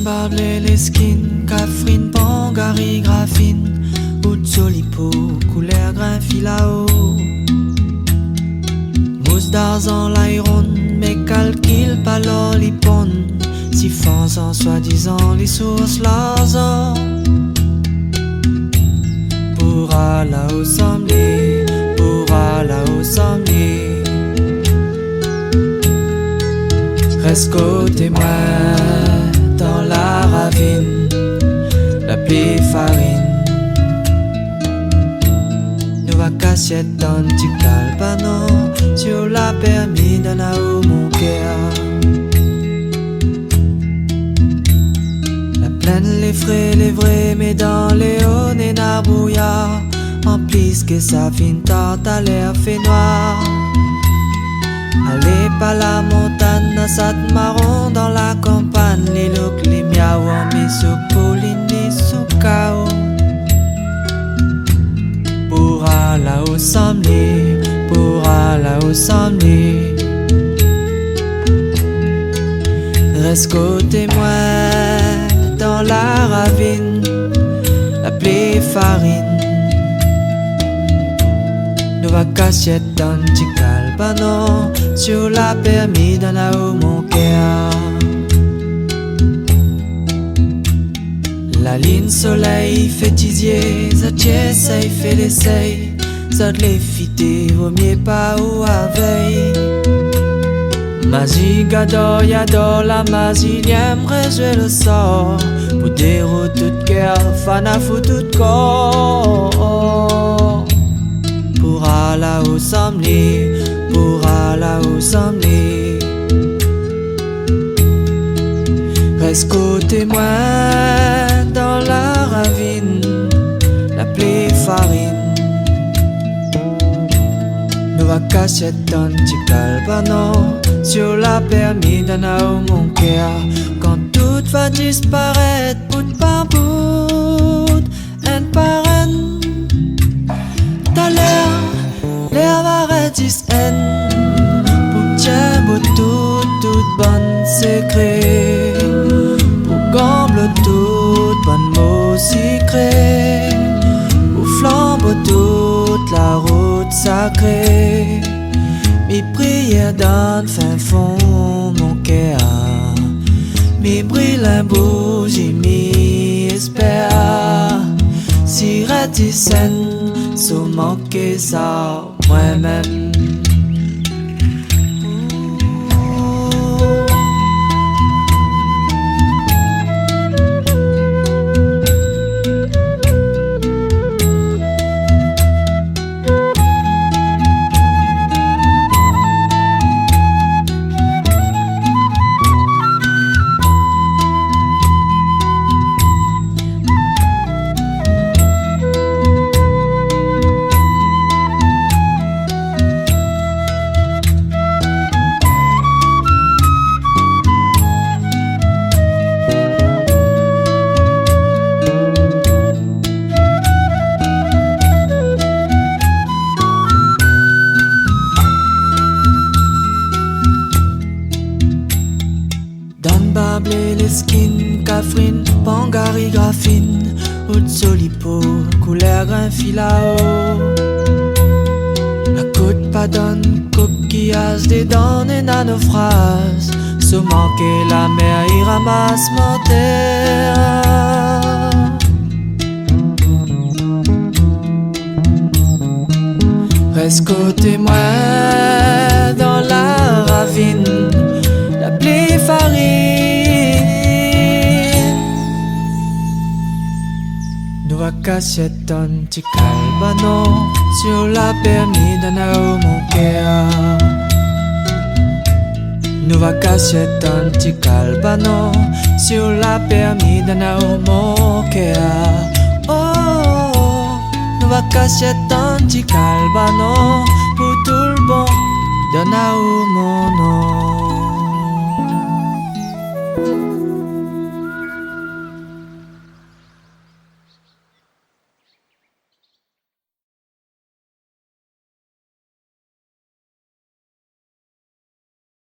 Bable l'esquine, Catherine, Pangari, Graphine, Outsolipo, couleur grain filao. Mousse d'argent, l'aéron, mais calcul pas l'olipon. Si en soi-disant les sources l'argent. Pourra là-haut sembler, pourra là-haut sembler. Reste côté moi dans la ravine, la plaie farine. Nous va casser dans du calbano, sur la permis d'un haut mon cœur. La plaine, les frais, les vrais, mais dans les hauts et brouillard. En plus que ça finit tard, à l'air fait noir. Allez pas la montagne, ça te marron dans la campagne. Les looks, les miaou, mes sous pauline, les sous cao. Pourra là-haut sembler, pourra là-haut sembler. Reste côté moi dans la ravine, la plaie farine. Nous va casser dans du calbano, sur la permis d'un haut mon cœur. La ligne soleil fait tizier, ça j'essaye, fait l'essai. Ça de les fitter, vaut mieux pas ou à veille. Magie gador, yador, la magie, j'aimerais jouer le sort. Pour dérouter toute guerre, fan à foutre tout corps. Pourra là-haut sembler, pourra là-haut sembler. Reste côté moi dans la ravine, la plaie farine. Nous va casser dans du calbano, sur la permis d'un haut mon cœur. Quand tout va disparaître, bout par bout, un par un. T'as l'air va résister. Pour t'aimer tout bon secret. Pour gamble tout bon mot secret. Pour flambeau toute la route sacrée. Mes prières dans le fin fond mon cœur. Mes brillants bougies, mes espères. Si réticent, sans manquer ça moi-même. Bable l'esquine, Catherine, Pangari, Graphine, Outsolipo, couleur grain filao. La côte pas donne, coquillage des dents et nanophrases. Se manquer la mer, il ramasse mon terre. Reste côté moi dans la ravine, la plaie farine. Nous va casser ton petit calbano, sur la permis d'un haut mon cœur. Nous va casser ton petit calbano, sur la permis d'un haut mon cœur. Oh, nous va casser ton petit calbano, pour tout le bon d'un haut mon nom.